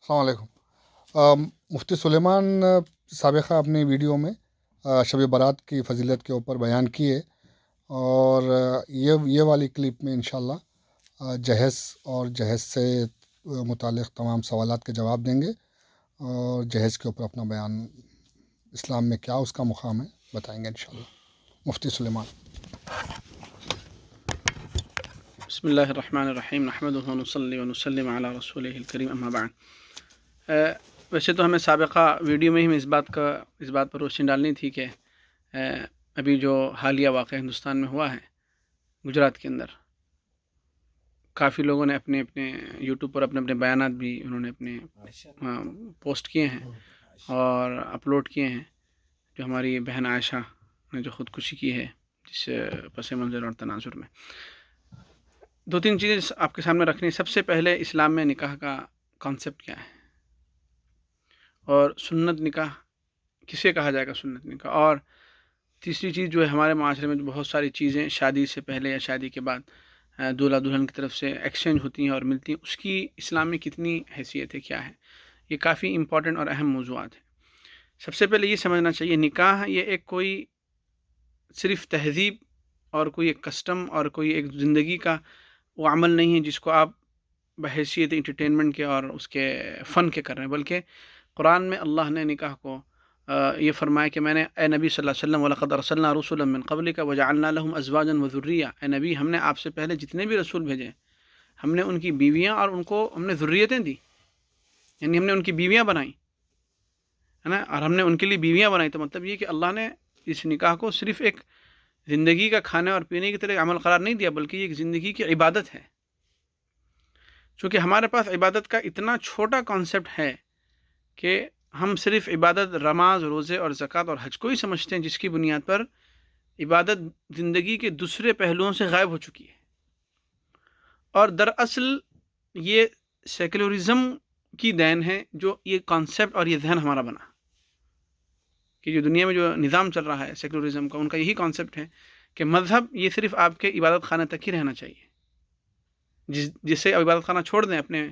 السلام علیکم۔ مفتی سلیمان سابقہ اپنی ویڈیو میں شب برات کی فضیلت کے اوپر بیان کیے، اور یہ والی کلپ میں انشاءاللہ جہیز اور جہیز سے متعلق تمام سوالات کے جواب دیں گے، اور جہیز کے اوپر اپنا بیان اسلام میں کیا اس کا مقام ہے بتائیں گے انشاءاللہ۔ مفتی سلیمان۔ بسم اللہ الرحمن الرحیم، نحمدہ ونصلی ونسلم علی رسولہ الکریم، اما بعد۔ ویسے تو ہمیں سابقہ ویڈیو میں ہی اس بات پر روشنی ڈالنی تھی کہ ابھی جو حالیہ واقعہ ہندوستان میں ہوا ہے گجرات کے اندر، کافی لوگوں نے اپنے یوٹیوب پر اپنے بیانات بھی انہوں نے اپنے پوسٹ کیے ہیں اور اپلوڈ کیے ہیں۔ جو ہماری بہن عائشہ نے جو خودکشی کی ہے جس پس منظر اور تناظر میں، دو تین چیزیں آپ کے سامنے رکھنی۔ سب سے پہلے اسلام میں نکاح کا کانسیپٹ کیا ہے، اور سنت نکاح کسے کہا جائے گا، سنت نکاح۔ اور تیسری چیز جو ہے، ہمارے معاشرے میں جو بہت ساری چیزیں شادی سے پہلے یا شادی کے بعد دولہا دلہن کی طرف سے ایکسچینج ہوتی ہیں اور ملتی ہیں، اس کی اسلام میں کتنی حیثیت ہے، کیا ہے، یہ کافی امپورٹنٹ اور اہم موضوعات ہیں۔ سب سے پہلے یہ سمجھنا چاہیے، نکاح یہ ایک کوئی صرف تہذیب اور کوئی ایک کسٹم اور کوئی ایک زندگی کا وہ عمل نہیں ہے جس کو آپ بحیثیت انٹرٹینمنٹ کے اور اس کے فن کے کر رہے ہیں، بلکہ قرآن میں اللہ نے نکاح کو یہ فرمایا کہ میں نے، اے نبی صلی اللہ علیہ وسلم، وَلَقَدْ أَرْسَلْنَا رُسُلًا مِّن قَبْلِكَ وَجَعَلْنَا لَهُمْ أَزْوَاجًا وَذُرِّيَّةً۔ اے نبی، ہم نے آپ سے پہلے جتنے بھی رسول بھیجے، ہم نے ان کی بیویاں اور ان کو ہم نے ذریتیں دی، یعنی ہم نے ان کی بیویاں بنائیں، ہے نا، اور ہم نے ان کے لیے بیویاں بنائی۔ تو مطلب یہ کہ اللہ نے اس نکاح کو صرف ایک زندگی کا کھانے اور پینے کی طرح عمل قرار نہیں دیا، بلکہ یہ ایک زندگی کی عبادت ہے۔ چونکہ ہمارے پاس عبادت کا اتنا چھوٹا کانسیپٹ ہے کہ ہم صرف عبادت نماز، روزے اور زکوٰۃ اور حج کو ہی سمجھتے ہیں، جس کی بنیاد پر عبادت زندگی کے دوسرے پہلوؤں سے غائب ہو چکی ہے۔ اور دراصل یہ سیکولرزم کی دین ہے، جو یہ کانسیپٹ اور یہ ذہن ہمارا بنا کہ جو دنیا میں جو نظام چل رہا ہے سیکولرزم کا، ان کا یہی کانسیپٹ ہے کہ مذہب یہ صرف آپ کے عبادت خانے تک ہی رہنا چاہیے، جس سے عبادت خانہ چھوڑ دیں، اپنے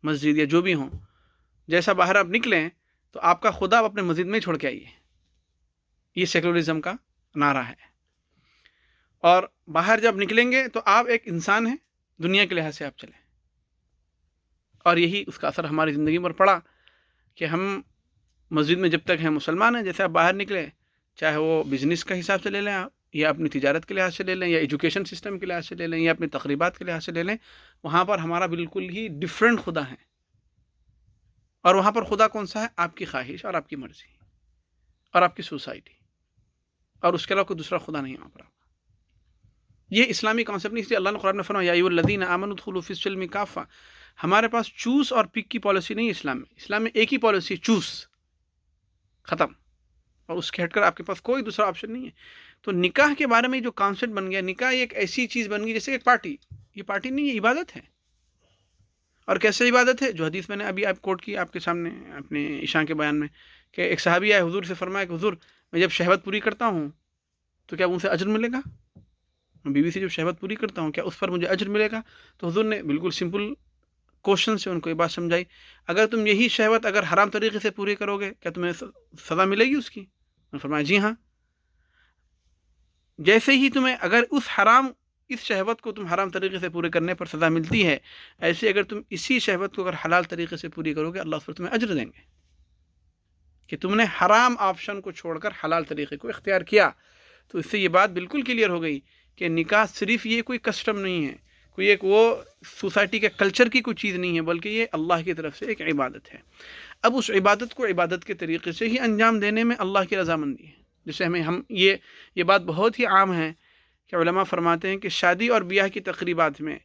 مسجد یا جو بھی ہوں، جیسا باہر آپ نکلیں تو آپ کا خدا آپ اپنے مسجد میں ہی چھوڑ کے آئیے۔ یہ سیکولرزم کا نعرہ ہے۔ اور باہر جب نکلیں گے تو آپ ایک انسان ہیں، دنیا کے لحاظ سے آپ چلیں۔ اور یہی اس کا اثر ہماری زندگی پر پڑا کہ ہم مسجد میں جب تک ہیں مسلمان ہیں، جیسے آپ باہر نکلے، چاہے وہ بزنس کا حساب سے لے لیں آپ، یا اپنی تجارت کے لحاظ سے لے لیں، یا ایجوکیشن سسٹم کے لحاظ سے لے لیں، یا اپنی تقریبات کے لحاظ سے لے لیں، وہاں پر ہمارا بالکل ہی ڈفرینٹ خدا ہے۔ اور وہاں پر خدا کون سا ہے؟ آپ کی خواہش اور آپ کی مرضی اور آپ کی سوسائٹی، اور اس کے علاوہ کوئی دوسرا خدا نہیں ہے وہاں پر۔ یہ اسلامی کانسیپٹ نہیں، اس لیے اللہ نے قرآن میں فرمایا، یا ایھا الذین آمنوا ادخلوا فی السلم کافہ۔ ہمارے پاس چوز اور پک کی پالیسی نہیں ہے اسلام میں۔ اسلام میں ایک ہی پالیسی ہے، چوز، ختم، اور اس کے ہٹ کر آپ کے پاس کوئی دوسرا آپشن نہیں ہے۔ تو نکاح کے بارے میں جو کانسیپٹ بن گیا، نکاح ایک ایسی چیز بن گئی جیسے ایک پارٹی۔ یہ پارٹی نہیں ہے، عبادت ہے۔ اور کیسے عبادت ہے؟ جو حدیث میں نے ابھی آپ کوٹ کی آپ کے سامنے اپنے عشاء کے بیان میں، کہ ایک صحابی آئے حضور سے، فرمایا کہ حضور، میں جب شہوت پوری کرتا ہوں تو کیا ان سے اجر ملے گا؟ میں بیوی سے جب شہوت پوری کرتا ہوں، کیا اس پر مجھے اجر ملے گا؟ تو حضور نے بالکل سمپل کوشچن سے ان کو یہ بات سمجھائی، اگر تم یہی شہوت اگر حرام طریقے سے پوری کرو گے، کیا تمہیں سزا ملے گی اس کی؟ میں فرمایا جی ہاں۔ جیسے ہی تمہیں اگر اس شہوت کو تم حرام طریقے سے پورے کرنے پر سزا ملتی ہے، ایسے اگر تم اسی شہوت کو اگر حلال طریقے سے پوری کرو گے، اللہ اس پر تمہیں اجر دیں گے کہ تم نے حرام آپشن کو چھوڑ کر حلال طریقے کو اختیار کیا۔ تو اس سے یہ بات بالکل کلیئر ہو گئی کہ نکاح صرف یہ کوئی کسٹم نہیں ہے، کوئی ایک وہ سوسائٹی کے کلچر کی کوئی چیز نہیں ہے، بلکہ یہ اللہ کی طرف سے ایک عبادت ہے۔ اب اس عبادت کو عبادت کے طریقے سے ہی انجام دینے میں اللہ کی رضامندی ہے، جسے ہم یہ بات بہت ہی عام ہے کہ علماء فرماتے ہیں کہ شادی اور بیاہ کی تقریبات میں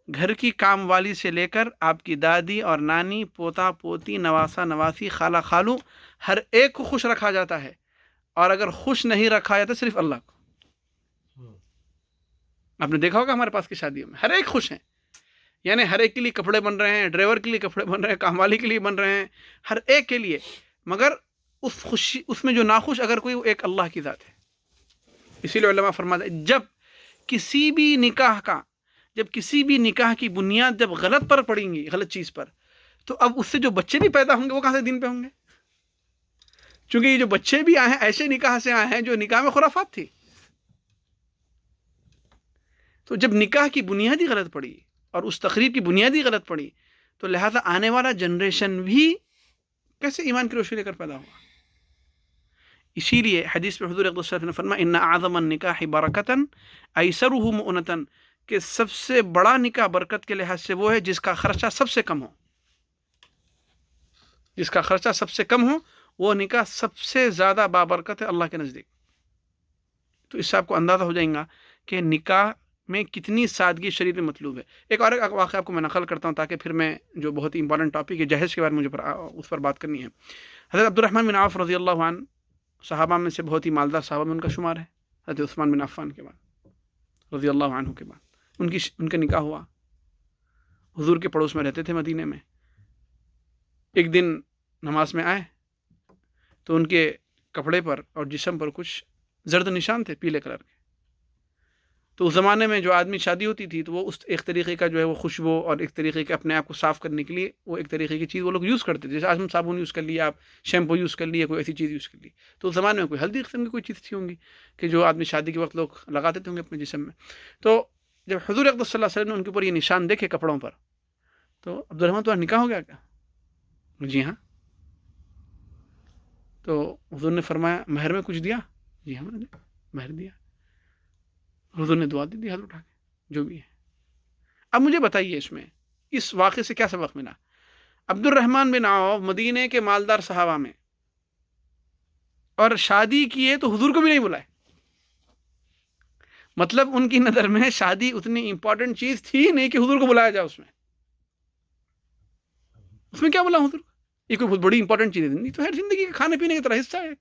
گھر کی کام والی سے لے کر آپ کی دادی اور نانی، پوتا پوتی، نواسا نواسی، خالہ خالو، ہر ایک کو خوش رکھا جاتا ہے، اور اگر خوش نہیں رکھا جاتا صرف اللہ کو۔ آپ نے دیکھا ہوگا ہمارے پاس کی شادیوں میں ہر ایک خوش ہیں، یعنی ہر ایک کے لیے کپڑے بن رہے ہیں، ڈرائیور کے لیے کپڑے بن رہے ہیں، کام والی کے لیے بن رہے ہیں، ہر ایک کے لیے، مگر اس میں جو ناخوش اگر کوئی، وہ ایک اللہ کی ذات ہے۔ اسی لیے علماء فرماتے ہیں جب کسی بھی نکاح کی بنیاد جب غلط پر پڑیں گی، غلط چیز پر، تو اب اس سے جو بچے بھی پیدا ہوں گے وہ کہاں سے دین پہ ہوں گے؟ چونکہ یہ جو بچے بھی آئے ہیں ایسے نکاح سے آئے ہیں جو نکاح میں خرافات تھی. تو جب نکاح کی بنیادی غلط پڑی اور اس تقریب کی بنیادی غلط پڑی تو لہذا آنے والا جنریشن بھی کیسے ایمان کی روشنی لے کر پیدا ہوا؟ اسی لیے حدیث میں حضور اقدس صلی اللہ علیہ وسلم نے فرمایا ان اعظم النکاح برکتاً ایسرہ مؤنتاً، کہ سب سے بڑا نکاح برکت کے لحاظ سے وہ ہے جس کا خرچہ سب سے کم ہو. جس کا خرچہ سب سے کم ہو وہ نکاح سب سے زیادہ بابرکت ہے اللہ کے نزدیک. تو اس سے آپ کو اندازہ ہو جائے گا کہ نکاح میں کتنی سادگی شریعت میں مطلوب ہے. ایک اور واقعہ آپ کو میں نقل کرتا ہوں تاکہ پھر میں جو بہت ہی امپورٹنٹ ٹاپک ہے جہیز کے بارے میں مجھے اس پر بات کرنی ہے. حضرت عبد الرحمن بن عوف رضی اللہ عنہ صحابہ میں سے بہت ہی مالدار صحابہ میں ان کا شمار ہے. حضرت عثمان بن عفان کے بعد رضی اللہ عنہ کے بعد ان کا نکاح ہوا. حضور کے پڑوس میں رہتے تھے مدینے میں. ایک دن نماز میں آئے تو ان کے کپڑے پر اور جسم پر کچھ زرد نشان تھے پیلے کلر کے. تو اس زمانے میں جو آدمی شادی ہوتی تھی تو وہ اس ایک طریقے کا جو ہے وہ خوشبو اور ایک طریقے کے اپنے آپ کو صاف کرنے کے لیے وہ ایک طریقے کی چیز وہ لوگ یوز کرتے تھے. جیسے آج ہم صابن یوز کر لیا، آپ شیمپو یوز کر لیے، کوئی ایسی چیز یوز کر لی. تو اس زمانے میں کوئی ہلدی قسم کی کوئی چیز تھی ہوں گی کہ جو آدمی شادی کے وقت لوگ لگاتے تھے ہوں گے اپنے جسم میں. تو جب حضور اقدس صلی اللہ علیہ وسلم نے ان کے اوپر یہ نشان دیکھے کپڑوں پر تو عبد الرحمن تمہارا نکاح ہو گیا کیا؟ جی ہاں. تو حضور نے فرمایا مہر میں کچھ دیا؟ جی ہاں میں نے مہر دیا. حضور نے دعا دی ہاتھ اٹھا کے جو بھی ہے. اب مجھے بتائیے اس واقعے سے کیا سبق ملا؟ عبد الرحمن بن عوف مدینے کے مالدار صحابہ میں اور شادی کیے تو حضور کو بھی نہیں بلائے. مطلب ان کی نظر میں شادی اتنی امپورٹنٹ چیز تھی نہیں کہ حضور کو بلایا جائے. اس میں کیا بولا حضور؟ یہ کوئی بہت بڑی امپورٹنٹ چیز ہے تو ہے زندگی کے کھانے پینے کی طرح حصہ ہے.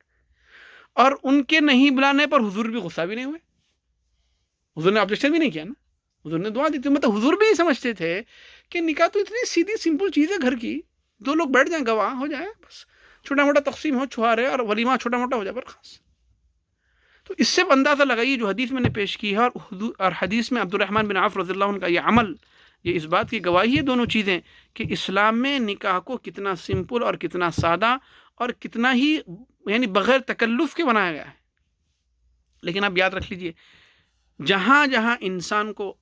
اور ان کے نہیں بلانے پر حضور بھی غصہ بھی نہیں ہوئے. حضور نے آبجیکشن بھی نہیں کیا نا، حضور نے دعا دی تھی. مطلب حضور بھی سمجھتے تھے کہ نکاح تو اتنی سیدھی سمپل چیز ہے، گھر کی دو لوگ بیٹھ جائیں گواہ ہو جائے، بس چھوٹا موٹا تقسیم ہو چھوارے اور ولیمہ چھوٹا موٹا ہو جائے برخاص. تو اس سے اندازہ لگائیے جو حدیث میں نے پیش کی ہے اور حدیث میں عبد الرحمن بن عوف رضی اللہ عنہ کا یہ عمل، یہ اس بات کی گواہی ہے دونوں چیزیں کہ اسلام میں نکاح کو کتنا سمپل اور کتنا سادہ اور کتنا ہی یعنی بغیر تکلف کے بنایا گیا ہے. لیکن آپ یاد رکھ لیجئے جہاں جہاں انسان کو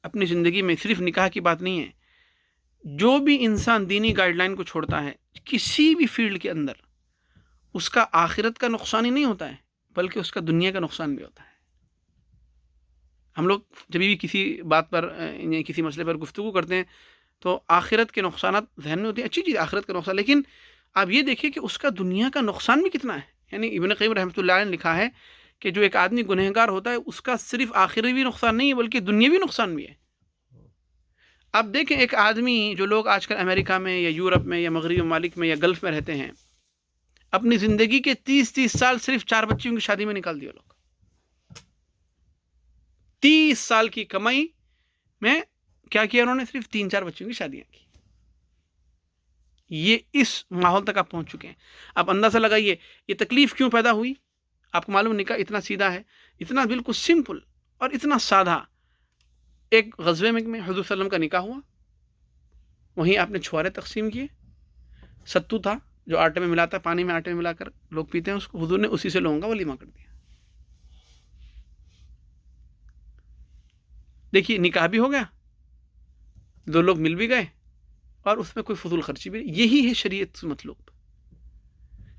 اپنی زندگی میں صرف نکاح کی بات نہیں ہے، جو بھی انسان دینی گائیڈ لائن کو چھوڑتا ہے کسی بھی فیلڈ کے اندر اس کا آخرت کا نقصان ہی نہیں ہوتا ہے بلکہ اس کا دنیا کا نقصان بھی ہوتا ہے. ہم لوگ جب بھی کسی بات پر کسی مسئلے پر گفتگو کرتے ہیں تو آخرت کے نقصانات ذہن میں ہوتے ہیں، اچھی چیز آخرت کا نقصان، لیکن آپ یہ دیکھیں کہ اس کا دنیا کا نقصان بھی کتنا ہے. یعنی ابن قیم رحمۃ اللہ علیہ نے لکھا ہے کہ جو ایک آدمی گنہگار ہوتا ہے اس کا صرف آخری بھی نقصان نہیں ہے بلکہ دنیاوی نقصان بھی ہے. آپ دیکھیں ایک آدمی جو لوگ آج کل امریکہ میں یا یورپ میں یا مغربی ممالک میں یا گلف میں رہتے ہیں، اپنی زندگی کے 30 سال صرف 4 بچیوں کی شادی میں نکال دیا. لوگ 30 سال کی کمائی میں کیا کیا انہوں نے؟ صرف 3-4 بچیوں کی شادیاں کی. یہ اس ماحول تک آپ پہنچ چکے ہیں. آپ اندازہ لگائیے یہ تکلیف کیوں پیدا ہوئی. آپ کو معلوم نکاح اتنا سیدھا ہے، اتنا بالکل سمپل اور اتنا سادہ. ایک غزوے میں حضور صلی اللہ علیہ وسلم کا نکاح ہوا، وہیں آپ نے چھوارے تقسیم کیے. ستو تھا جو آٹے میں ملاتا، پانی میں آٹے میں ملا کر لوگ پیتے ہیں اس کو، حضور نے اسی سے لوگوں کا ولیمہ کر دیا. دیکھیے نکاح بھی ہو گیا، دو لوگ مل بھی گئے اور اس میں کوئی فضول خرچی بھی نہیں. یہی ہے شریعت سے مطلوب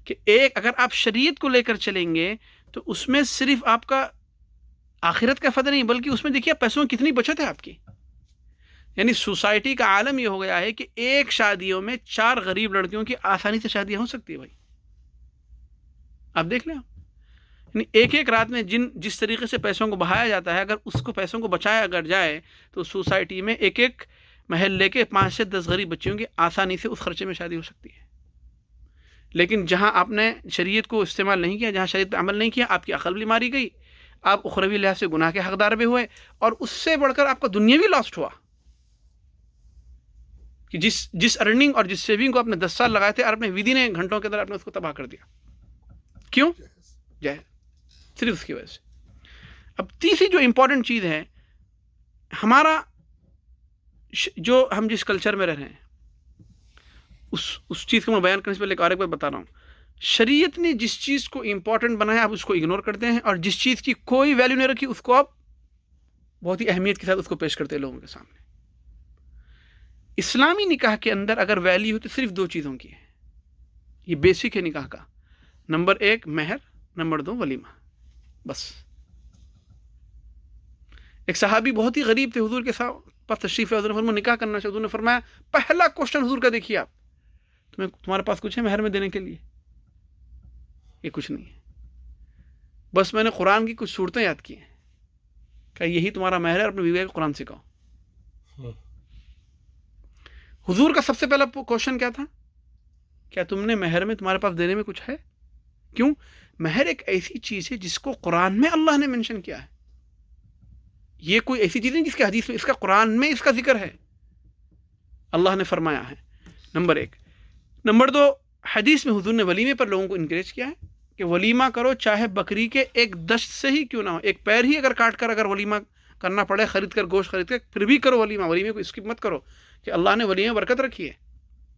کہ ایک اگر آپ شریعت کو لے کر چلیں گے تو اس میں صرف آپ کا آخرت کا فائدہ نہیں بلکہ اس میں دیکھیے پیسوں کی کتنی بچت ہے آپ کی. یعنی سوسائٹی کا عالم یہ ہو گیا ہے کہ ایک شادیوں میں 4 غریب لڑکیوں کی آسانی سے شادیاں ہو سکتی ہے. بھائی آپ دیکھ لیں، یعنی ایک رات میں جس طریقے سے پیسوں کو بہایا جاتا ہے، اگر اس کو پیسوں کو بچایا اگر جائے تو سوسائٹی میں ایک محلے کے 5 سے 10 غریب بچیوں کی آسانی سے اس خرچے میں شادی ہو سکتی ہے. لیکن جہاں آپ نے شریعت کو استعمال نہیں کیا، جہاں شریعت پہ عمل نہیں کیا، آپ کی عقل بھی ماری گئی، آپ اخروی لحاظ سے گناہ کے حقدار بھی ہوئے اور اس سے بڑھ کر آپ کا دنیاوی لاسٹ ہوا کہ جس ارننگ اور جس سیونگ کو آپ نے 10 سال لگائے تھے اور اپنے ودی نے گھنٹوں کے اندر آپ نے اس کو تباہ کر دیا. کیوں؟ صرف اس کی وجہ سے. اب تیسری جو امپورٹنٹ چیز ہے، ہمارا جو ہم جس کلچر میں رہ رہے ہیں اس چیز کو میں بیان کرنے سے پہلے ایک بات بتا رہا ہوں. شریعت نے جس چیز کو امپورٹنٹ بنایا آپ اس کو اگنور کرتے ہیں، اور جس چیز کی کوئی ویلیو نہیں رکھی اس کو آپ بہت ہی اہمیت کے ساتھ اس کو پیش کرتے ہیں لوگوں کے سامنے. اسلامی نکاح کے اندر اگر ویلیو تو صرف 2 چیزوں کی ہے، یہ بیسک ہے نکاح کا. نمبر 1 مہر، نمبر 2 ولیمہ. بس. ایک صحابی بہت ہی غریب تھے، حضور کے پاس تشریف ہے، حضور نے فرمایا نکاح کرنا چاہتے. حضور نے فرمایا پہلا کوشچن حضور کا دیکھیے آپ، تمہارے پاس کچھ ہے مہر میں دینے کے لیے؟ یہ کچھ نہیں ہے. بس میں نے قرآن کی کچھ صورتیں یاد کی ہیں کہ یہی تمہارا مہر ہے، اور اپنی بیوی کو قرآن سکھاؤ. حضور کا سب سے پہلا کوشچن کیا تھا؟ کیا تم نے مہر میں تمہارے پاس دینے میں کچھ ہے؟ کیوں؟ مہر ایک ایسی چیز ہے جس کو قرآن میں اللہ نے منشن کیا ہے. یہ کوئی ایسی چیز نہیں جس کے حدیث میں، اس کا قرآن میں اس کا ذکر ہے، اللہ نے فرمایا ہے. نمبر 1. نمبر 2، حدیث میں حضور نے ولیمے پر لوگوں کو انکریج کیا ہے کہ ولیمہ کرو، چاہے بکری کے ایک دشت سے ہی کیوں نہ ہو، ایک پیر ہی اگر کاٹ کر اگر ولیمہ کرنا پڑے، خرید کر گوشت خرید کر، پھر بھی کرو ولیمہ. ولیمے کو اسکپ مت کرو کہ اللہ نے ولیمے میں برکت رکھی ہے،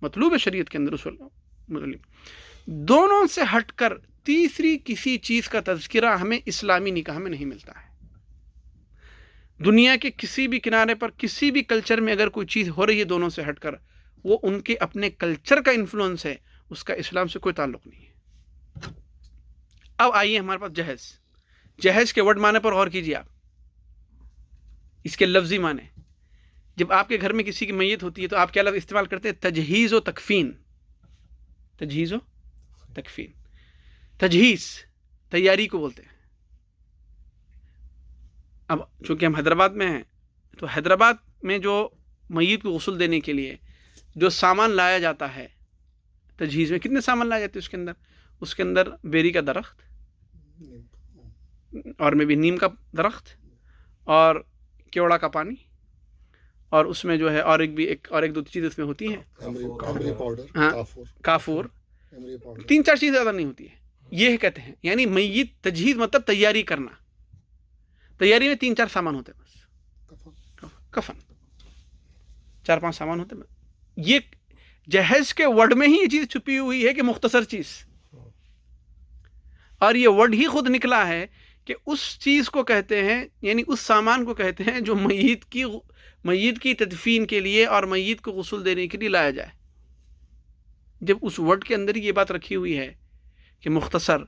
مطلوب ہے شریعت کے اندر اس ولیمہ. دونوں سے ہٹ کر تیسری کسی چیز کا تذکرہ ہمیں اسلامی نکاح میں نہیں ملتا ہے. دنیا کے کسی بھی کنارے پر کسی بھی کلچر میں اگر کوئی چیز ہو رہی ہے دونوں سے ہٹ کر، وہ ان کے اپنے کلچر کا انفلوئنس ہے، اس کا اسلام سے کوئی تعلق نہیں ہے. اب آئیے ہمارے پاس جہیز. جہیز کے ورڈ معنی پر غور کیجیے آپ، اس کے لفظی معنی. جب آپ کے گھر میں کسی کی میت ہوتی ہے تو آپ کیا لفظ استعمال کرتے ہیں؟ تجہیز و تکفین. تجہیز و تکفین. تجہیز تیاری کو بولتے ہیں. اب چونکہ ہم حیدرآباد میں ہیں تو حیدرآباد میں جو میت کو غسل دینے کے لیے جو سامان لایا جاتا ہے تجہیز میں، کتنے سامان لائے جاتے ہیں اس کے اندر بیری کا درخت، اور میں بھی نیم کا درخت، اور کیوڑا کا پانی، اور اس میں جو ہے اور ایک 2 چیز اس میں ہوتی ہیں، ہاں کافور. 3-4 چیزیں زیادہ نہیں ہوتی ہے. یہ کہتے ہیں یعنی میت تجہیز مطلب تیاری کرنا. تیاری میں 3-4 سامان ہوتے ہیں، بس کفن 4-5 سامان ہوتے ہیں. یہ جہیز کے ورڈ میں ہی یہ چیز چھپی ہوئی ہے کہ مختصر چیز، اور یہ ورڈ ہی خود نکلا ہے کہ اس چیز کو کہتے ہیں، یعنی اس سامان کو کہتے ہیں جو میت کی تدفین کے لیے اور میت کو غسل دینے کے لیے لایا جائے. جب اس ورڈ کے اندر یہ بات رکھی ہوئی ہے کہ مختصر،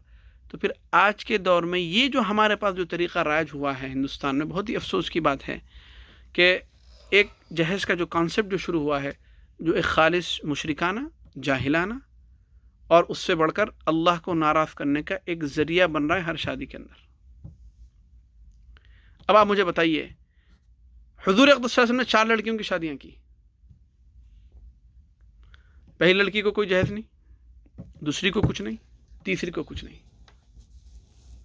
تو پھر آج کے دور میں یہ جو ہمارے پاس جو طریقہ رائج ہوا ہے ہندوستان میں، بہت ہی افسوس کی بات ہے کہ ایک جہیز کا جو کانسیپٹ جو شروع ہوا ہے، جو ایک خالص مشرکانہ، جاہلانہ، اور اس سے بڑھ کر اللہ کو ناراض کرنے کا ایک ذریعہ بن رہا ہے ہر شادی کے اندر. اب آپ مجھے بتائیے، حضور اقدس صلی اللہ علیہ وسلم نے 4 لڑکیوں کی شادیاں کی. پہلی لڑکی کو کوئی جہیز نہیں، دوسری کو کچھ نہیں، تیسری کو کچھ نہیں.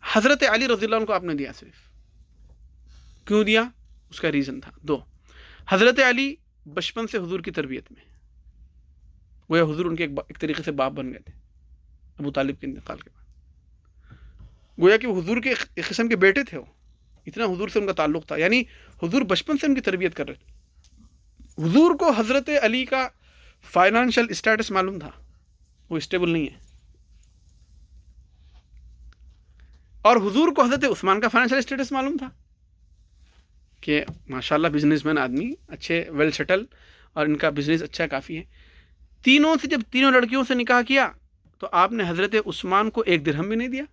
حضرت علی رضی اللہ عنہ کو آپ نے دیا صرف. کیوں دیا؟ اس کا ریزن تھا 2. حضرت علی بچپن سے حضور کی تربیت میں، وہ حضور ان کے ایک طریقے سے باپ بن گئے تھے ابو طالب کے انتقال کے بعد. گویا کہ وہ حضور کے ایک قسم کے بیٹے تھے، وہ اتنا حضور سے ان کا تعلق تھا، یعنی حضور بچپن سے ان کی تربیت کر رہے تھے. حضور کو حضرت علی کا فائنانشل اسٹیٹس معلوم تھا، وہ اسٹیبل نہیں ہے. اور حضور کو حضرت عثمان کا فائنانشل اسٹیٹس معلوم تھا کہ ماشاءاللہ بزنس مین آدمی، اچھے ویل سیٹل، اور ان کا بزنس اچھا کافی ہے. تینوں سے جب تینوں لڑکیوں سے نکاح کیا تو آپ نے حضرت عثمان کو 1 درہم بھی نہیں دیا.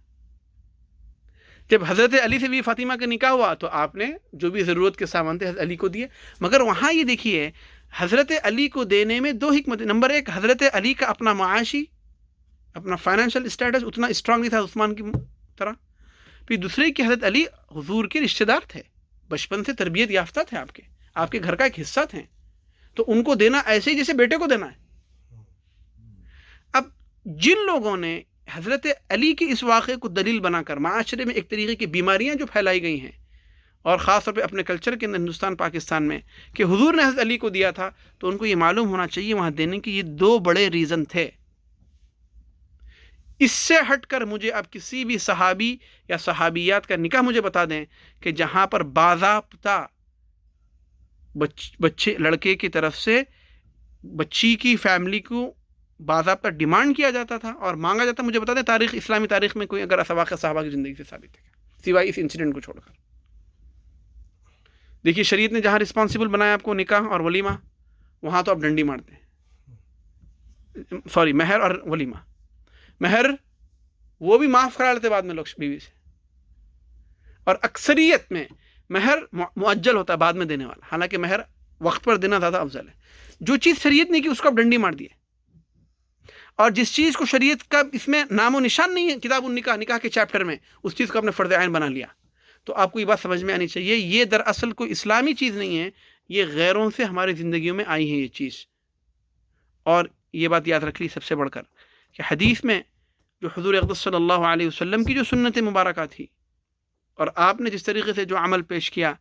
جب حضرت علی سے بھی فاطمہ کا نکاح ہوا تو آپ نے جو بھی ضرورت کے سامان تھے حضرت علی کو دیے. مگر وہاں یہ دیکھیے حضرت علی کو دینے میں 2 حکمت. نمبر 1، حضرت علی کا اپنا معاشی، اپنا فائنینشیل اسٹیٹس اتنا اسٹرانگ نہیں تھا عثمان کی طرح. پھر دوسرے کہ حضرت علی حضور کے رشتہ دار تھے، بچپن سے تربیت یافتہ تھے، آپ کے گھر کا ایک حصہ تھے، تو ان کو دینا ایسے ہی جیسے بیٹے کو دینا ہے. اب جن لوگوں نے حضرت علی کے اس واقعے کو دلیل بنا کر معاشرے میں ایک طریقے کی بیماریاں جو پھیلائی گئی ہیں، اور خاص طور پہ اپنے کلچر کے اندر ہندوستان پاکستان میں، کہ حضور نے حضرت علی کو دیا تھا، تو ان کو یہ معلوم ہونا چاہیے وہاں دینے کے یہ 2 بڑے ریزن تھے. اس سے ہٹ کر مجھے اب کسی بھی صحابی یا صحابیات کا نکاح مجھے بتا دیں کہ جہاں پر باضابطہ بچے لڑکے کی طرف سے بچی کی فیملی کو باضابطہ ڈیمانڈ کیا جاتا تھا اور مانگا جاتا. مجھے بتا دیں تاریخ اسلامی تاریخ میں کوئی اگر واقعہ صحابہ کی زندگی سے ثابت ہے سوائے اس انسیڈنٹ کو چھوڑ کر. دیکھیے شریعت نے جہاں رسپانسبل بنایا آپ کو نکاح اور ولیمہ, وہاں تو آپ ڈنڈی مارتے ہیں. سوری, مہر اور ولیمہ. مہر وہ بھی معاف کرا لیتے بعد میں لوگ بیوی سے, اور اکثریت میں مہر مؤجل ہوتا ہے بعد میں دینے والا, حالانکہ مہر وقت پر دینا زیادہ افضل ہے. جو چیز شریعت نے کی اس کو آپ ڈنڈی مار دیے, اور جس چیز کو شریعت کا اس میں نام و نشان نہیں ہے کتاب النکاح نکاح کے چیپٹر میں, اس چیز کو آپ نے فرض عین بنا لیا. تو آپ کو یہ بات سمجھ میں آنی چاہیے یہ دراصل کوئی اسلامی چیز نہیں ہے, یہ غیروں سے ہماری زندگیوں میں آئی ہے یہ چیز. اور یہ بات یاد رکھ لی سب سے بڑھ کر کہ حدیث میں جو حضور اقدس صلی اللہ علیہ وسلم کی جو سنت مبارکہ تھی اور آپ نے جس طریقے سے جو عمل پیش کیا,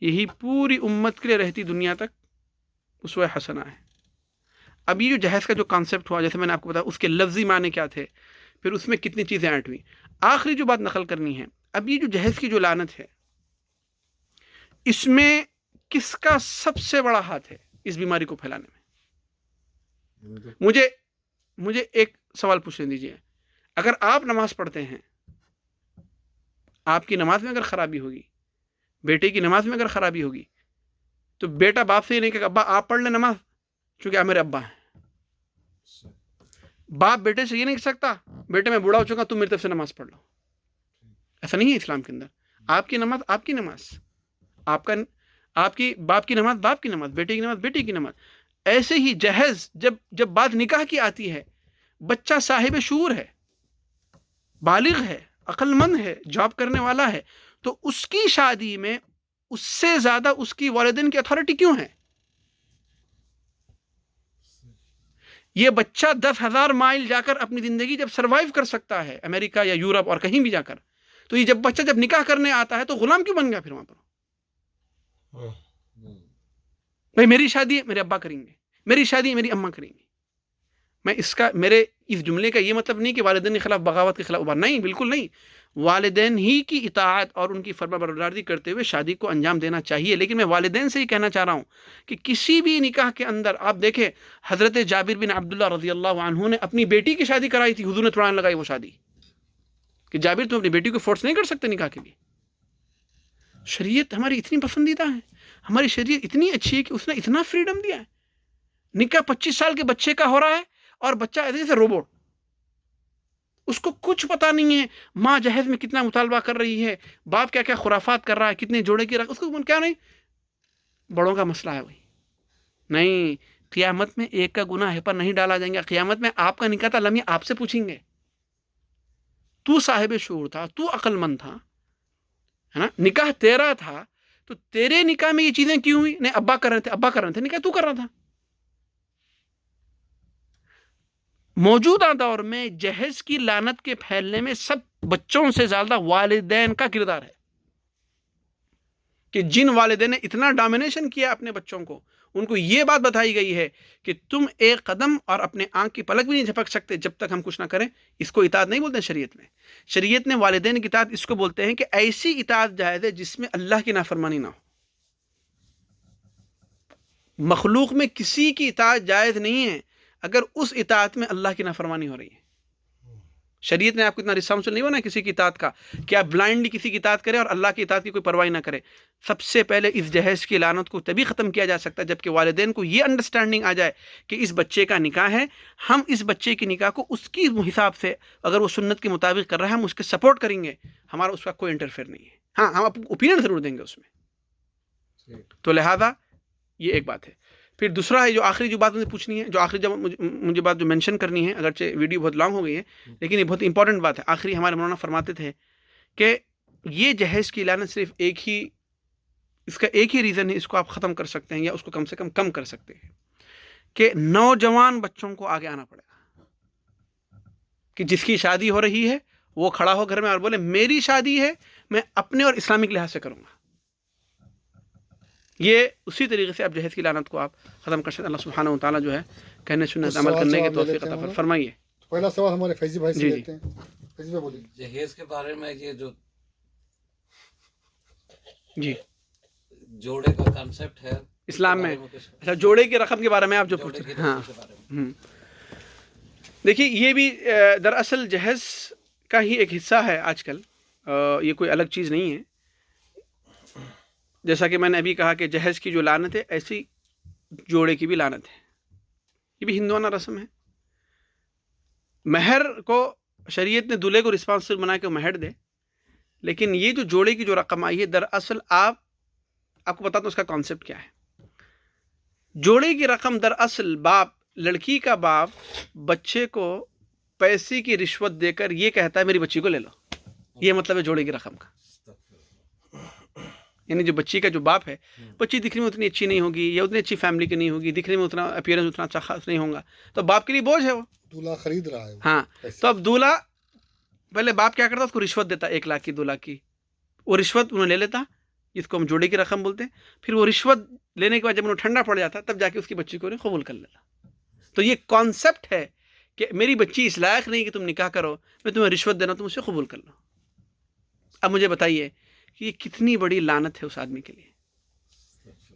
یہی پوری امت کے لیے رہتی دنیا تک اسوہ حسنہ ہے. اب یہ جو جہیز کا جو کانسیپٹ ہوا, جیسے میں نے آپ کو بتایا اس کے لفظی معنی کیا تھے, پھر اس میں کتنی چیزیں ایڈ ہوئیں. آخری جو بات نقل کرنی ہے, اب یہ جو جہیز کی جو لعنت ہے, اس میں کس کا سب سے بڑا ہاتھ ہے اس بیماری کو پھیلانے میں؟ مجھے ایک سوال پوچھنے دیجیے. اگر آپ نماز پڑھتے ہیں, آپ کی نماز میں اگر خرابی ہوگی, بیٹے کی نماز میں اگر خرابی ہوگی, تو بیٹا باپ سے یہ نہیں کہ ابا آپ پڑھ لیں نماز چونکہ آپ میرے ابا ہیں. باپ بیٹے سے یہ نہیں کہہ سکتا بیٹے میں بوڑھا ہو چکا تم میری طرف سے نماز پڑھ لو. ایسا نہیں ہے اسلام کے اندر. آپ کی نماز آپ کی نماز, آپ کی باپ کی نماز باپ کی نماز, بیٹے کی نماز بیٹے کی نماز. ایسے ہی جہیز جب بات نکاح کی آتی ہے, بچہ صاحب شعور ہے, بالغ ہے, عقل مند ہے, جاب کرنے والا ہے, تو اس کی شادی میں اس سے زیادہ اس کی والدین کی اتھارٹی کیوں ہے؟ یہ بچہ 10,000 مائل جا کر اپنی زندگی جب سروائیو کر سکتا ہے امریکہ یا یورپ اور کہیں بھی جا کر, تو یہ بچہ جب نکاح کرنے آتا ہے تو غلام کیوں بن گیا پھر وہاں پر؟ بھائی میری شادی ہے میرے ابا کریں گے, میری شادی ہے میری اماں کریں گی. میرے اس جملے کا یہ مطلب نہیں کہ والدین کے خلاف بغاوت کے خلاف ابھار, نہیں, بالکل نہیں. والدین ہی کی اطاعت اور ان کی فرما برداری کرتے ہوئے شادی کو انجام دینا چاہیے. لیکن میں والدین سے ہی کہنا چاہ رہا ہوں کہ کسی بھی نکاح کے اندر آپ دیکھیں, حضرت جابر بن عبداللہ رضی اللہ عنہ نے اپنی بیٹی کی شادی کرائی تھی, حضور نے توڑان لگائی وہ شادی کہ جابر تم اپنی بیٹی کو فورس نہیں کر سکتے نکاح کے لیے. شریعت ہماری اتنی پسندیدہ ہے, ہماری شریعت اتنی اچھی ہے کہ اس نے اتنا فریڈم دیا ہے. نکاح 25 سال کے بچے کا ہو رہا ہے اور بچہ ایسے جیسے روبوٹ, اس کو کچھ پتا نہیں ہے ماں جہیز میں کتنا مطالبہ کر رہی ہے, باپ کیا کیا خرافات کر رہا ہے, کتنے جوڑے کی اس کو کیا نہیں, بڑوں کا مسئلہ ہے وہی. نہیں, قیامت میں ایک کا گناہ ہے پر نہیں ڈالا جائیں گے. قیامت میں آپ کا نکاح تھا لمحے آپ سے پوچھیں گے, تو صاحب شعور تھا, تو عقل مند تھا, ہے نا, نکاح تیرا تھا, تو تیرے نکاح میں یہ چیزیں کیوں ہوئی؟ نہیں ابا کر رہے تھے نکاح تو کر رہا تھا. موجودہ دور میں جہیز کی لعنت کے پھیلنے میں سب بچوں سے زیادہ والدین کا کردار ہے, کہ جن والدین نے اتنا ڈومینیشن کیا اپنے بچوں کو, ان کو یہ بات بتائی گئی ہے کہ تم ایک قدم اور اپنے آنکھ کی پلک بھی نہیں جھپک سکتے جب تک ہم کچھ نہ کریں. اس کو اطاعت نہیں بولتے شریعت میں. شریعت نے والدین کی اطاعت اس کو بولتے ہیں کہ ایسی اطاعت جائز ہے جس میں اللہ کی نافرمانی نہ ہو. مخلوق میں کسی کی اطاعت جائز نہیں ہے اگر اس اطاعت میں اللہ کی نافرمانی ہو رہی ہے. شریعت نے آپ کو اتنا رسپانسبل نہیں بنا کسی کی اطاعت کا کہ آپ بلائنڈلی کسی کی اطاعت کریں اور اللہ کی اطاعت کی کوئی پرواہ نہ کرے. سب سے پہلے اس جہیز کی لعنت کو تبھی ختم کیا جا سکتا ہے جبکہ والدین کو یہ انڈرسٹینڈنگ آ جائے کہ اس بچے کا نکاح ہے, ہم اس بچے کی نکاح کو اس کی حساب سے اگر وہ سنت کے مطابق کر رہا ہے ہم اس کے سپورٹ کریں گے, ہمارا اس کا کوئی انٹرفیئر نہیں ہے. ہاں ہم اپنا اوپینین ضرور دیں گے اس میں. تو لہذا یہ ایک بات ہے. پھر دوسرا ہے جو آخری جو بات مجھے پوچھنی ہے, جو آخری جب مجھے بات جو مینشن کرنی ہے, اگرچہ ویڈیو بہت لانگ ہو گئی ہے لیکن یہ بہت امپورٹنٹ بات ہے. آخری ہمارے مولانا فرماتے تھے کہ یہ جہیز کی لعنت صرف اس کا ایک ہی ریزن ہے, اس کو آپ ختم کر سکتے ہیں یا اس کو کم سے کم کر سکتے ہیں, کہ نوجوان بچوں کو آگے آنا پڑے گا. کہ جس کی شادی ہو رہی ہے وہ کھڑا ہو گھر میں اور بولے میری شادی ہے, میں اپنے اور اسلامک لحاظ سے کروں گا. یہ اسی طریقے سے آپ جہیز کی لعنت کو آپ ختم کر سکتے. اللہ سبحانہ و تعالیٰ جو ہے کہنے سننے عمل کرنے کے توفیق عطا فرمائیے. پہلا سوال ہمارے فیضی بھائی سے لیتے ہیں. فیضی بھائی بولیے. جہیز کے بارے میں یہ جو جی جوڑے کا کانسیپٹ ہے اسلام میں, اچھا جوڑے کی رقم کے بارے میں آپ جو پوچھ رہے ہیں, ہاں دیکھیے یہ بھی دراصل جہیز کا ہی ایک حصہ ہے آج کل، یہ کوئی الگ چیز نہیں ہے. جیسا کہ میں نے ابھی کہا کہ جہیز کی جو لعنت ہے ایسی جوڑے کی بھی لعنت ہے. یہ بھی ہندوانہ رسم ہے. مہر کو شریعت نے دولہے کو رسپانسبل بنا کے مہر دے، لیکن یہ جو جوڑے کی جو رقم آئی ہے دراصل آپ کو بتاتا ہوں اس کا کانسیپٹ کیا ہے. جوڑے کی رقم دراصل باپ، لڑکی کا باپ بچے کو پیسے کی رشوت دے کر یہ کہتا ہے میری بچی کو لے لو. یہ مطلب ہے جوڑے کی رقم کا. یعنی جو بچی کا جو باپ ہے، بچی دکھنے میں اتنی اچھی نہیں ہوگی یا اتنی اچھی فیملی کی نہیں ہوگی، دکھنے میں اتنا اپیئرنس اتنا اچھا خاص نہیں ہوگا، تو باپ کے لیے بوجھ ہے وہ. دولہا خرید رہا ہے. ہاں، تو اب دولہا پہلے باپ کیا کرتا، اس کو رشوت دیتا 1 لاکھ کی 2 لاکھ کی. وہ رشوت انہیں لے لیتا، جس کو ہم جوڑے کی رقم بولتے ہیں. پھر وہ رشوت لینے کے بعد جب انہیں ٹھنڈا پڑ جاتا تب جا کے اس کی بچی کو قبول کر لیتا. تو یہ کانسیپٹ ہے کہ میری بچی اس لائق نہیں کہ تم نکاح کرو، میں تمہیں رشوت دینا، تم اسے قبول کر لو. اب مجھے بتائیے کہ یہ کتنی بڑی لعنت ہے اس آدمی کے لیے،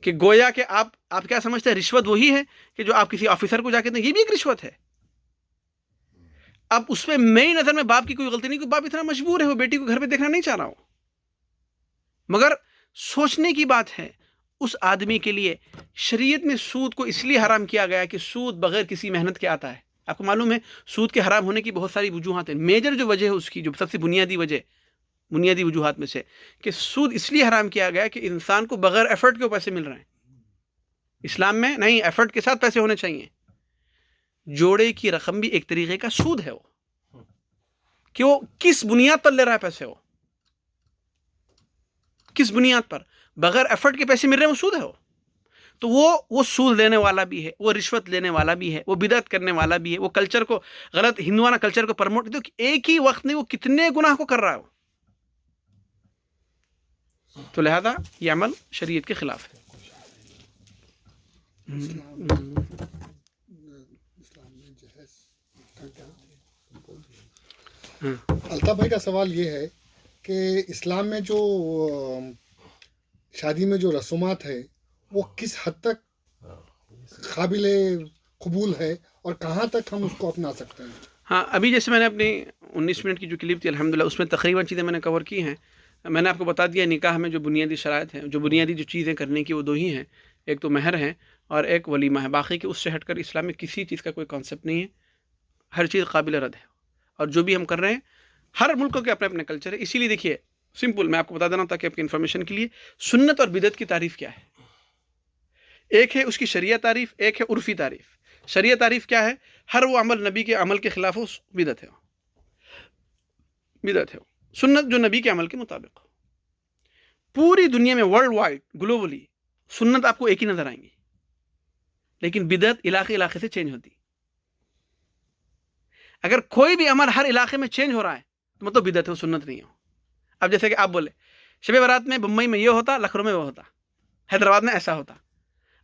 کہ گویا کہ آپ کیا سمجھتے ہیں رشوت وہی ہے کہ جو آپ کسی آفیسر کو جا کے دیں، یہ بھی ایک رشوت ہے. اب اس میں میری نظر میں باپ کی کوئی غلطی نہیں، کہ باپ اتنا مجبور ہے، وہ بیٹی کو گھر پہ دیکھنا نہیں چاہ رہا ہو. مگر سوچنے کی بات ہے اس آدمی کے لیے شریعت میں سود کو اس لیے حرام کیا گیا کہ سود بغیر کسی محنت کے آتا ہے. آپ کو معلوم ہے سود کے حرام ہونے کی بہت ساری وجوہات ہیں. میجر جو وجہ ہے اس کی، جو سب سے بنیادی وجوہات میں سے، کہ سود اس لیے حرام کیا گیا کہ انسان کو بغیر ایفرٹ کے پیسے مل رہے ہیں. اسلام میں نہیں، ایفرٹ کے ساتھ پیسے ہونے چاہیے. جوڑے کی رقم بھی ایک طریقے کا سود ہے. وہ کہ وہ کس بنیاد پر لے رہا ہے پیسے، وہ کس بنیاد پر بغیر ایفرٹ کے پیسے مل رہے ہیں، وہ سود ہے. وہ تو وہ سود لینے والا بھی ہے، وہ رشوت لینے والا بھی ہے، وہ بدعت کرنے والا بھی ہے، وہ کلچر کو، غلط ہندوانہ کلچر کو پرموٹ، ایک ہی وقت میں وہ کتنے گناہ کو کر رہا ہے. تو لہذا یہ عمل شریعت کے خلاف ہے. الطاف بھائی کا سوال یہ ہے کہ اسلام میں جو شادی میں جو رسومات ہے وہ کس حد تک قابل قبول ہے اور کہاں تک ہم اس کو اپنا سکتے ہیں؟ ہاں، ابھی جیسے میں نے اپنی 19 منٹ کی جو کلپ تھی الحمدللہ اس میں تقریباً چیزیں میں نے کور کی ہیں. میں نے آپ کو بتا دیا نکاح میں جو بنیادی شرائط ہیں، جو بنیادی جو چیزیں کرنے کی وہ 2 ہی ہیں. ایک تو مہر ہے اور ایک ولیمہ ہے. باقی کہ اس سے ہٹ کر اسلام میں کسی چیز کا کوئی کانسیپٹ نہیں ہے. ہر چیز قابل رد ہے. اور جو بھی ہم کر رہے ہیں، ہر ملک کے اپنے اپنے کلچر ہے. اسی لیے دیکھیے سمپل میں آپ کو بتا دینا تاکہ آپ کی انفارمیشن کے لیے، سنت اور بدعت کی تعریف کیا ہے. ایک ہے اس کی شرعیہ تعریف، ایک ہے عرفی تعریف. شرعیہ تعریف کیا ہے؟ ہر وہ عمل نبی کے عمل کے خلاف ہو، بدعت ہے. بدعت ہے. سنت جو نبی کے عمل کے مطابق ہو. پوری دنیا میں ورلڈ وائڈ گلوبلی سنت آپ کو ایک ہی نظر آئیں گی، لیکن بدعت علاقے سے چینج ہوتی. اگر کوئی بھی عمل ہر علاقے میں چینج ہو رہا ہے تو مطلب بدعت ہے، سنت نہیں ہو. اب جیسے کہ آپ بولے شب برات میں بمبئی میں یہ ہوتا، لکھنؤ میں وہ ہوتا، حیدرآباد میں ایسا ہوتا.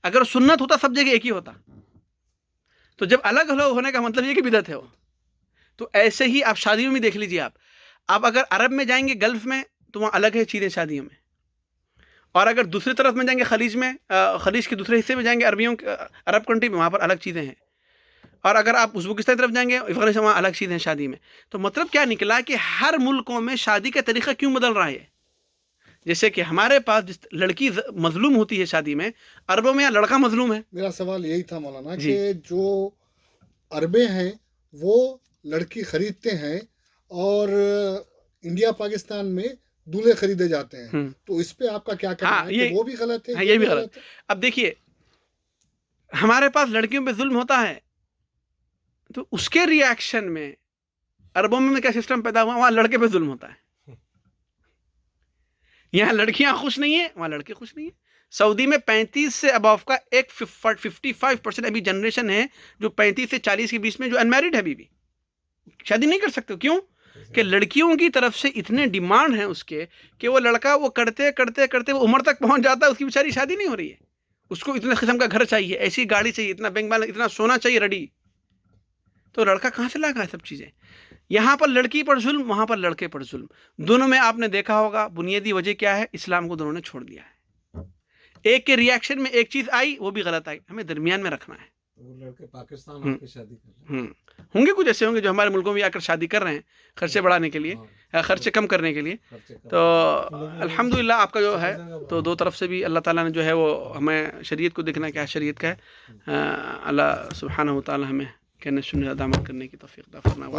اگر سنت ہوتا سب جگہ ایک ہی ہوتا. تو جب الگ الگ ہونے کا مطلب یہ کہ بدعت ہے وہ. تو ایسے ہی آپ شادیوں میں دیکھ لیجیے. آپ اگر عرب میں جائیں گے، گلف میں، تو وہاں الگ ہے چیزیں شادیوں میں. اور اگر دوسری طرف میں جائیں گے، خلیج میں، خلیج کے دوسرے حصے میں جائیں گے، عرب کنٹری میں، وہاں پر الگ چیزیں ہیں. اور اگر آپ ازبکستان کی طرف جائیں گے، افغانستان، وہاں الگ چیزیں ہیں شادی میں. تو مطلب کیا نکلا کہ ہر ملکوں میں شادی کا طریقہ کیوں بدل رہا ہے. جیسے کہ ہمارے پاس جس لڑکی مظلوم ہوتی ہے شادی میں، عربوں میں لڑکا مظلوم ہے. میرا سوال یہی تھا مولانا کہ جو عربے ہیں وہ لڑکی خریدتے ہیں اور انڈیا پاکستان میں دولہے خریدے جاتے ہیں، تو اس پہ آپ کا کیا کہنا ہے کہ وہ بھی غلط ہے؟ یہ بھی غلط ہے. اب دیکھیے ہمارے پاس لڑکیوں پہ ظلم ہوتا ہے، تو اس کے ری ایکشن میں عربوں میں کیا سسٹم پیدا ہوا، وہاں لڑکے پہ ظلم ہوتا ہے. یہاں لڑکیاں خوش نہیں ہیں، وہاں لڑکے خوش نہیں ہیں. سعودی میں 35 سے ابو کا ایک 55% ابھی جنریشن ہے جو 35 سے 40 کے بیچ میں جو انمیرڈ ہے، ابھی بھی شادی نہیں کر سکتے. کیوں؟ کہ لڑکیوں کی طرف سے اتنے ڈیمانڈ ہیں اس کے کہ وہ لڑکا وہ کرتے کرتے کرتے وہ عمر تک پہنچ جاتا ہے، اس کی بیچاری شادی نہیں ہو رہی ہے. اس کو اتنے قسم کا گھر چاہیے، ایسی گاڑی چاہیے، اتنا بینک بیلنس، اتنا سونا چاہیے ریڈی. تو لڑکا کہاں سے لاگا سب چیزیں؟ یہاں پر لڑکی پر ظلم، وہاں پر لڑکے پر ظلم. دونوں میں آپ نے دیکھا ہوگا بنیادی وجہ کیا ہے؟ اسلام کو دونوں نے چھوڑ دیا ہے. ایک کے ری ایکشن میں ایک چیز آئی، وہ بھی غلط آئی. ہمیں درمیان میں رکھنا ہے. تو وہ لڑکے پاکستان آ کے شادی کر رہے ہوں گے کچھ ایسے ہوں گے جو ہمارے ملکوں میں آ کر شادی کر رہے ہیں خرچے بڑھانے کے لیے ہیں خرچے کم کرنے کے لیے. خرچے کم. تو الحمدللہ آپ کا جو ہے تو دو طرف سے بھی اللہ تعالیٰ نے جو ہے وہ ہمیں شریعت کو دیکھنا کیا شریعت کا ہے. اللہ سبحانہ و تعالیٰ ہمیں کہنے سننے عمل کرنے کی توفیق عطا فرمائے.